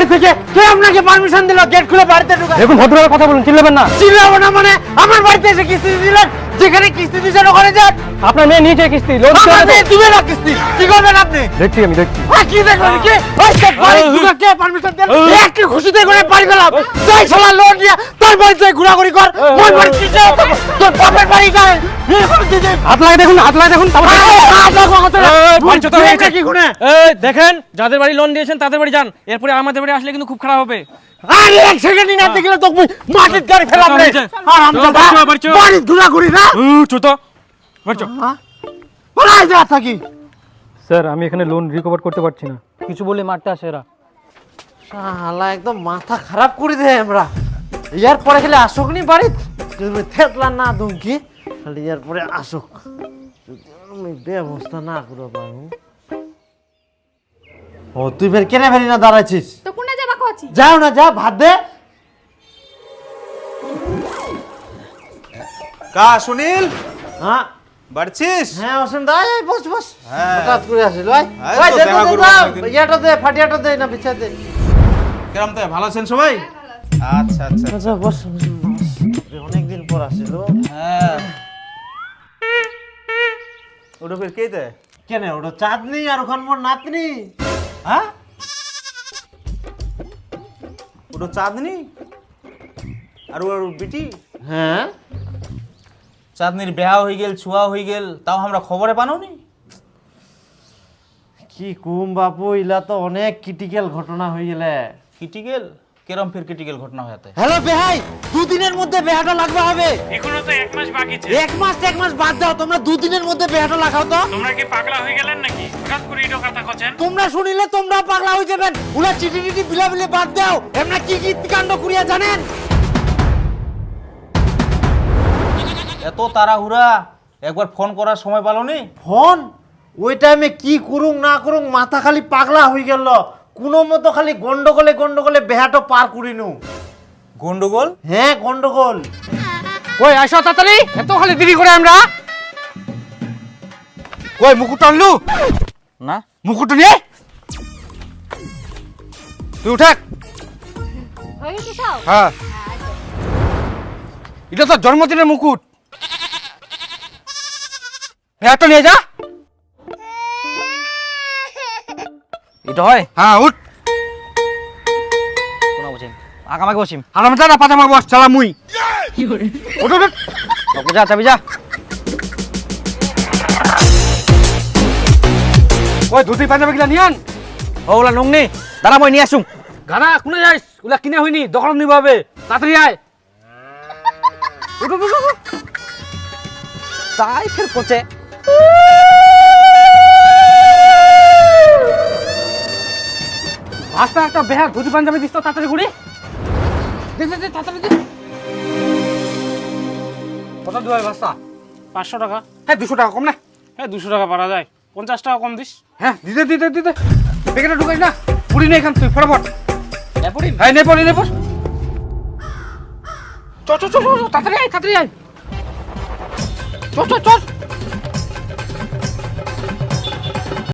বাড়ি থেকে কে আপনাকে পারমিশন দিল গেট খুলে বাড়িতে ঢোকা? দেখুন ভদ্রভাবে কথা বলুন, চিল্লাবেন না। চিল্লাবো না মানে আমার বাড়িতে এসে কিস্তি দিলেন, যেখানে কিস্তি দিয়েছেন ওখানে যান। আপনার মেয়ে নিচে কিস্তি লোন আমার মেয়ে দিবে না কিস্তি, কি করবেন আপনি? দেখছি আমি দেখছি। কি দেখবেন কি? ওই যে বাড়ি ঢোকা কে পারমিশন দিল? একটু খুশিতে করে বাড়ি গেলাম, যাই শালা লোন দিয়ে তোর বাড়িতে ঘোরাঘুরি কর, মোর বাড়ি কিসে তোর বাপের বাড়ি যায়। হাত লাগে দেখুন, হাত লাগে দেখুন। কি গুনে? দেখেন, যাদের বাড়ি লোন দিয়েছেন তাদের বাড়ি যান, এরপরে আমাদের বাড়ি আসলে কিন্তু খুব খারাপ হবে। আরে এক সেকেন্ড না দেখলে তো মাটির গাড়ি ফেলাম রে। আর আমরা বাড়ি ঘোরাঘুরি না ছোট বাড়ছো। বলাই যা থাকি। স্যার আমি এখানে লোন রিকভার করতে পারছি না, কিছু বলে মারতে আসে এরা। শালা একদম মাথা খারাপ করে দেয় আমরা। ইয়ার পরে খেলে আসুক নি বাড়ি, তুমি থেতলা না দুমকি খালি ইয়ার পরে আসুক, যদি আমি ব্যবস্থা না করে পারবো। ও তুই ফের কেনে ফেরি না দাঁড়াইছিস? তো কোনে যাবা কইছি? যাও না, যা ভাত দে। কা সুনীল হ্যাঁ বাড়ছিস? হ্যাঁ অসীম দা, এই বস বস। হ্যাঁ। হঠাৎ করে আসিল ভাই। এই ভাই তো দে দেখা তো করবো দাও, একদিন। ইয়াটা দে, ফাটিয়াটা দে না বিছা দে। কেরাম তো ভালো আছেন সবাই? আচ্ছা আচ্ছা আচ্ছা বস। অনেকদিন পর আসিল। হ্যাঁ ওটা ফের কে দে? কেন ওটা চাঁদনি আর ওখান মোর নাতনি। হ্যাঁ ওটা চাঁদনি আর ওর বিটি? হ্যাঁ চাঁদনির বেহা হয়ে গেল, ছুয়া হয়ে গেল, তাও আমরা খবরে পানোনি। কি কুম বাপু, ইলা তো অনেক ক্রিটিক্যাল ঘটনা হয়ে গেলে। ক্রিটিক্যাল? কেরম ফের ক্রিটিক্যাল ঘটনা হয়েছে? হ্যালো বেহাই, দুদিনের মধ্যে বেহাটা লাগবে হবে। এখনো তো 1 মাস বাকি আছে। এক মাস বাদ দাও, তোমরা দুদিনের মধ্যে বেহাটা লাগাও তো। তোমরা কি পাগলা হয়ে গেলেন নাকি? হঠাৎ করে এটো কথা কছেন। তোমরা শুনিলে তোমরা পাগলা হয়ে যাবেন। উলা চিঠি টিটি বিলা বাদ দাও, এমনা কি কি কাণ্ড করিয়া জানেন? এত তাড়াহুড়া, একবার ফোন করার সময় পালোনি? ফোন ওই টাইমে কি করুং না করুং মাথা খালি পাগলা হয়ে গেল। কোনো মতো খালি গন্ডগোলে বেহাটো পার করিনু। গন্ডগোল? হ্যাঁ গন্ডগোল। কই আসো তাড়াতাড়ি, এত খালি দেরি করে আমরা। কই মুকুট আনলু? না মুকুট নিয়ে তুই উঠাক। হয়ে গেছে সব? হ্যাঁ এটা তো জন্মদিনের মুকুট। হ্যাঁ তো নিয়ে যা। এটা হয় হ্যাঁ উঠ। কোনা বসিম আগামাকে বসিম। আরাম দাদা পাতামা বস চালা মুই। উঠ উঠ। ওকে যা চাবি যা। ওই ধুতি পাঞ্জাবি গুলা নিয়ে আন। ওলা নংনি দাঁড়া মই নিয়ে আসুম। গানা কোনে যাইস? ওলা কিনে হইনি, দখল নিব হবে। তাড়াতাড়ি আয়। উঠ উঠ উঠ। তাই ফের কোচে আস্তে একটা বেহা ধুতি পাঞ্জাবি দিস তো তাড়াতাড়ি করে। দে দে দে তাড়াতাড়ি দে। কত দিবে বাসা? 500 টাকা। হ্যাঁ 200 টাকা কম না? হ্যাঁ 200 টাকা পারা যায়, 50 টাকা কম দিস। হ্যাঁ দিতে দিতে দিতে। প্যাকেটে ঢুকাইস না, পুরি নে এখান তুই ফটাফট। হ্যাঁ নে পড়ি নে পড়। চ চ চ চ তাড়াতাড়ি আয় তাড়াতাড়ি আয়। চ চ চ।